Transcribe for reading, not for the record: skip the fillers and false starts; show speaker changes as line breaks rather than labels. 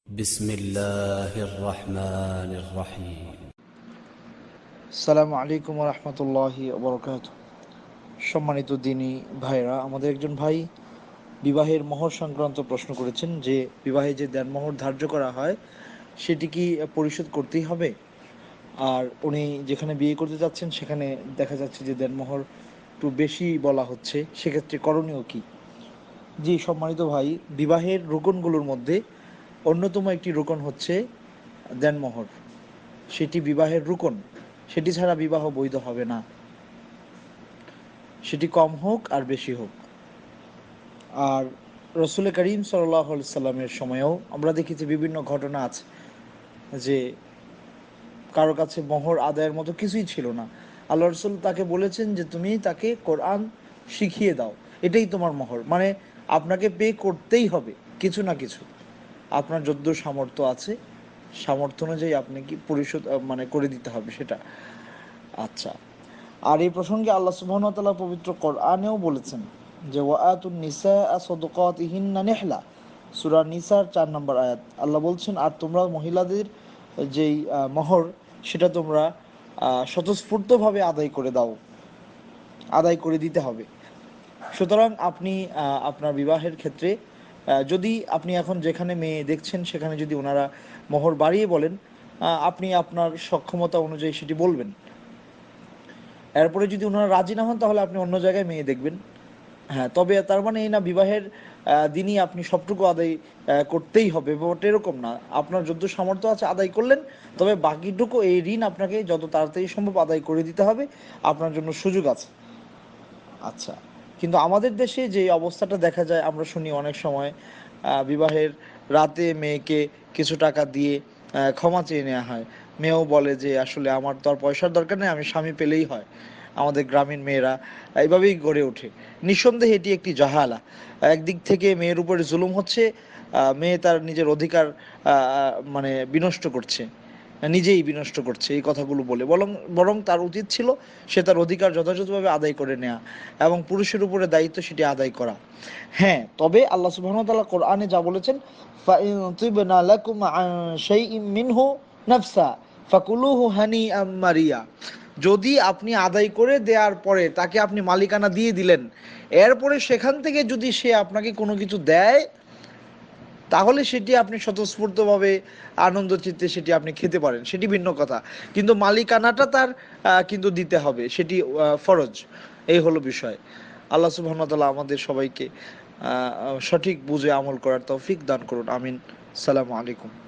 بسم الله الرحمن الرحيم
আসসালামু আলাইকুম রহমতুল্লাহি বরকাতুহু। সম্মানিত দিনী ভাইরা, আমাদের একজন ভাই বিবাহের মোহর সংক্রান্ত প্রশ্ন করেছেন যে বিবাহে যে দেনমোহর ধার্য করা হয় সেটি কি পরিশোধ করতেই হবে। আর উনি যেখানে বিয়ে করতে যাচ্ছেন সেখানে দেখা যাচ্ছে যে দেনমোহর একটু বেশি বলা হচ্ছে, সেক্ষেত্রে করণীয় কি? জি সম্মানিত ভাই, বিবাহের রোকনগুলোর মধ্যে অন্যতম একটি রোকন হচ্ছে দেনমোহর। সেটি বিবাহের রোকন, সেটি ছাড়া বিবাহ বৈধ হবে না, সেটি কম হোক আর বেশি হোক। আর রসুল করিম সাল্লাহ সাল্লামের সময়েও আমরা দেখেছি বিভিন্ন ঘটনা আছে যে কারো কাছে মোহর আদায়ের মতো কিছুই ছিল না, আল্লাহ রসুল তাকে বলেছেন যে তুমি তাকে কোরআন শিখিয়ে দাও, এটাই তোমার মোহর। মানে আপনাকে পে করতেই হবে কিছু না কিছু, আপনার যদ্দূর সামর্থ্য আছে সামর্থ্য অনুযায়ী আপনি কি পরিশোধ মানে করে দিতে হবে সেটা। আচ্ছা, আর এই প্রসঙ্গে আল্লাহ সুবহানাহু ওয়া তাআলা পবিত্র কোরআনেও বলেছেন যে ওয়াআতুন নিসা সাদাকাতিহিন্না নিহলা, সূরা নিসার 4 নম্বর আয়াত। আল্লাহ বলছেন, আর তোমরা মহিলাদের যেই মোহর সেটা তোমরা স্বতঃস্ফূর্তভাবে আদায় করে দাও, আদায় করে দিতে হবে। সুতরাং আপনি আপনার বিবাহের ক্ষেত্রে যদি আপনি এখন যেখানে মেয়ে দেখছেন সেখানে যদি ওনারা মোহর বাড়িয়ে বলেন, আপনি আপনার সক্ষমতা অনুযায়ী সেটি বলবেন। এরপরে যদি ওনারা রাজি না হন তাহলে আপনি অন্য জায়গায় মেয়ে দেখবেন। হ্যাঁ, তবে তার মানে এই না বিবাহের দিনই আপনি সবটুকু আদায় করতেই হবে, ব্যাপারটা এরকম না। আপনার যত সামর্থ্য আছে আদায় করলেন, তবে বাকিটুকু এই ঋণ আপনাকে যত তাড়াতাড়ি সম্ভব আদায় করে দিতে হবে, আপনার জন্য সুযোগ আছে। আচ্ছা, কিন্তু আমাদের দেশে যে অবস্থাটা দেখা যায়, আমরা শুনি অনেক সময় বিবাহের রাতে মেয়েকে কিছু টাকা দিয়ে ক্ষমা চেয়ে নেওয়া হয়। মেয়েও বলে যে আসলে আমার তো আর পয়সার দরকার নেই, আমি স্বামী পেলেই হয়। আমাদের গ্রামীণ মেয়েরা এইভাবেই গড়ে ওঠে। নিঃসন্দেহে এটি একটি জাহালা। একদিক থেকে মেয়ের উপরে জুলুম হচ্ছে, মেয়ে তার নিজের অধিকার মানে বিনষ্ট করছে, নিজেই বিনষ্ট করছে এই কথাগুলো বলে। বরং বরং তার উচিত ছিল সে তার অধিকার যথাযথভাবে আদায় করে নেওয়া এবং পুরুষের উপরে দায়িত্ব সেটি আদায় করা। হ্যাঁ, তবে আল্লাহ সুবহানাহু ওয়া তাআলা কোরআনে যা বলেছেন, ফাইন তিবনা লাকুম আন শাইইম মিনহু নাফসা ফাকুলুহু হানিআম মারিয়া, যদি আপনি আদায় করে দেওয়ার পরে তাকে আপনি মালিকানা দিয়ে দিলেন, এরপরে সেখান থেকে যদি সে আপনাকে কোনো কিছু দেয় তাহলে সেটি আপনি স্বতঃস্ফূর্তভাবে আনন্দ চিত্তে সেটি আপনি খেতে পারেন, সেটি ভিন্ন কথা। কিন্তু মালিকানাটা তার কিন্তু দিতে হবে, সেটি ফরজ। এই হলো বিষয়। আল্লাহ সুবহানাহু ওয়া তাআলা আমাদের সবাইকে সঠিক বুঝে আমল করার তৌফিক দান করুন, আমিন। সালামু আলাইকুম।